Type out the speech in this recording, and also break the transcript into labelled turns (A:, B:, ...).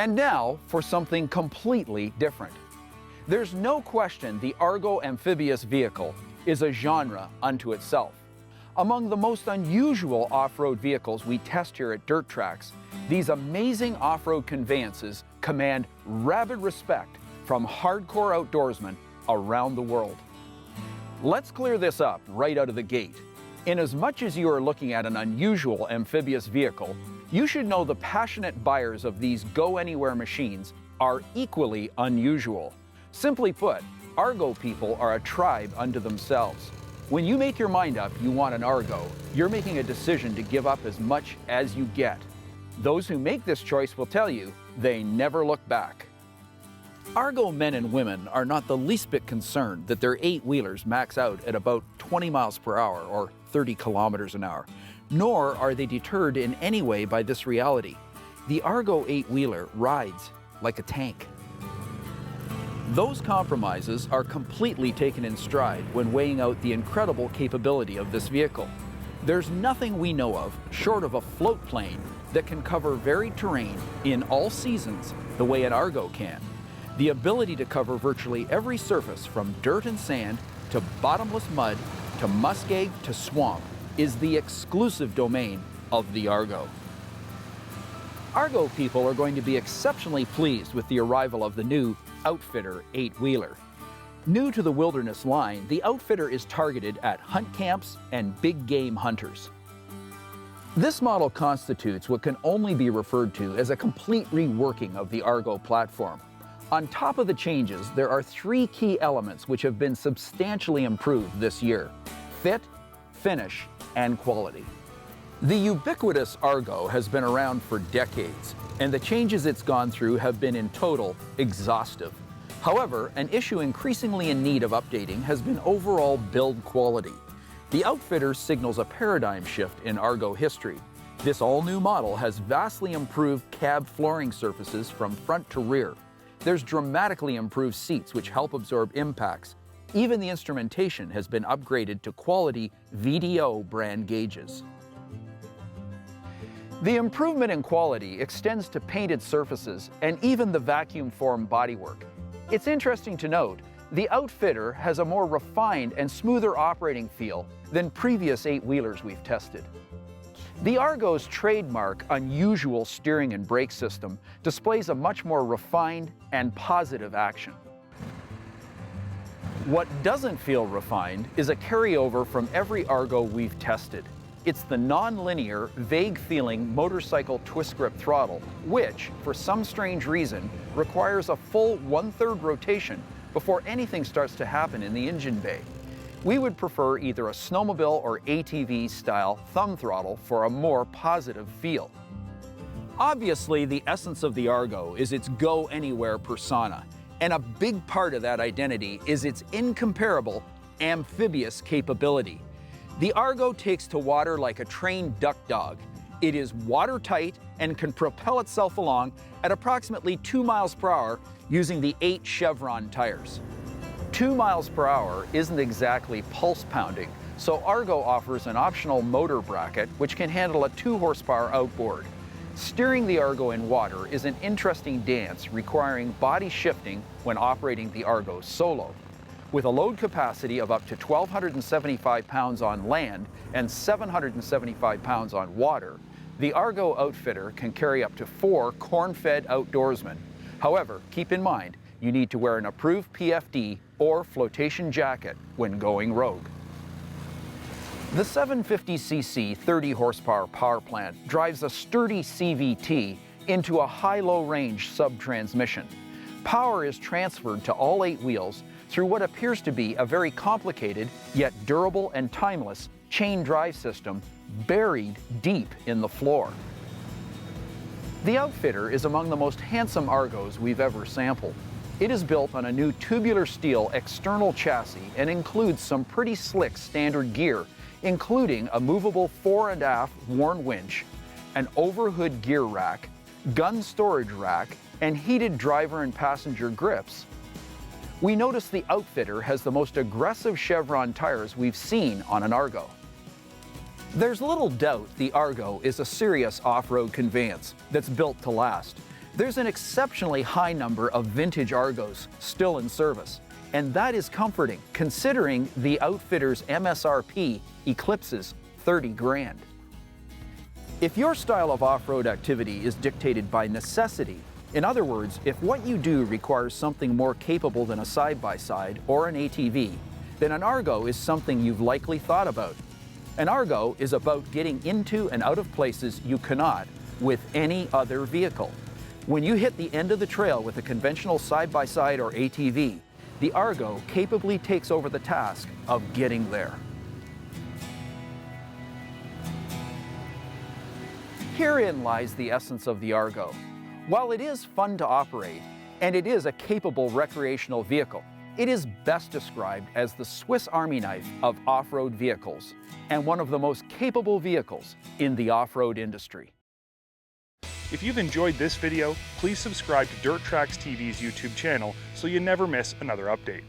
A: And now for something completely different. There's no question the Argo amphibious vehicle is a genre unto itself. Among the most unusual off-road vehicles we test here at Dirt Tracks, these amazing off-road conveyances command rabid respect from hardcore outdoorsmen around the world. Let's clear this up right out of the gate. Inasmuch as you are looking at an unusual amphibious vehicle, you should know the passionate buyers of these go-anywhere machines are equally unusual. Simply put, Argo people are a tribe unto themselves. When you make your mind up you want an Argo, you're making a decision to give up as much as you get. Those who make this choice will tell you they never look back. Argo men and women are not the least bit concerned that their 8-wheelers max out at about 20 miles per hour or 30 kilometers an hour, nor are they deterred in any way by this reality. The Argo 8-wheeler rides like a tank. Those compromises are completely taken in stride when weighing out the incredible capability of this vehicle. There's nothing we know of, short of a float plane, that can cover varied terrain in all seasons the way an Argo can. The ability to cover virtually every surface from dirt and sand to bottomless mud to muskeg to swamp is the exclusive domain of the Argo. Argo people are going to be exceptionally pleased with the arrival of the new Outfitter 8-wheeler. New to the wilderness line, the Outfitter is targeted at hunt camps and big game hunters. This model constitutes what can only be referred to as a complete reworking of the Argo platform. On top of the changes, there are 3 key elements which have been substantially improved this year: fit, finish, and quality. The ubiquitous Argo has been around for decades, and the changes it's gone through have been in total exhaustive. However, an issue increasingly in need of updating has been overall build quality. The Outfitter signals a paradigm shift in Argo history. This all-new model has vastly improved cab flooring surfaces from front to rear. There's dramatically improved seats which help absorb impacts. Even the instrumentation has been upgraded to quality VDO brand gauges. The improvement in quality extends to painted surfaces and even the vacuum form bodywork. It's interesting to note, the Outfitter has a more refined and smoother operating feel than previous 8-wheelers we've tested. The Argo's trademark unusual steering and brake system displays a much more refined and positive action. What doesn't feel refined is a carryover from every Argo we've tested. It's the non-linear, vague-feeling motorcycle twist-grip throttle, which, for some strange reason, requires a full 1/3 rotation before anything starts to happen in the engine bay. We would prefer either a snowmobile or ATV-style thumb throttle for a more positive feel. Obviously, the essence of the Argo is its go-anywhere persona, and a big part of that identity is its incomparable amphibious capability. The Argo takes to water like a trained duck dog. It is watertight and can propel itself along at approximately 2 miles per hour using the 8 Chevron tires. 2 miles per hour isn't exactly pulse pounding, so Argo offers an optional motor bracket which can handle a 2 horsepower outboard. Steering the Argo in water is an interesting dance requiring body shifting when operating the Argo solo. With a load capacity of up to 1,275 pounds on land and 775 pounds on water, the Argo Outfitter can carry up to 4 corn-fed outdoorsmen. However, keep in mind, you need to wear an approved PFD or flotation jacket when going rogue. The 750cc 30 horsepower power plant drives a sturdy CVT into a high-low range sub-transmission. Power is transferred to all 8 wheels through what appears to be a very complicated yet durable and timeless chain drive system buried deep in the floor. The Outfitter is among the most handsome Argos we've ever sampled. It is built on a new tubular steel external chassis and includes some pretty slick standard gear, including a movable fore and aft worn winch, an overhood gear rack, gun storage rack, and heated driver and passenger grips. We notice the Outfitter has the most aggressive Chevron tires we've seen on an Argo. There's little doubt the Argo is a serious off-road conveyance that's built to last. There's an exceptionally high number of vintage Argos still in service, and that is comforting considering the Outfitter's MSRP eclipses 30 grand. If your style of off-road activity is dictated by necessity, in other words, if what you do requires something more capable than a side-by-side or an ATV, then an Argo is something you've likely thought about. An Argo is about getting into and out of places you cannot with any other vehicle. When you hit the end of the trail with a conventional side-by-side or ATV, the Argo capably takes over the task of getting there. Herein lies the essence of the Argo. While it is fun to operate, and it is a capable recreational vehicle, it is best described as the Swiss Army knife of off-road vehicles, and one of the most capable vehicles in the off-road industry.
B: If you've enjoyed this video, please subscribe to Dirt Tracks TV's YouTube channel so you never miss another update.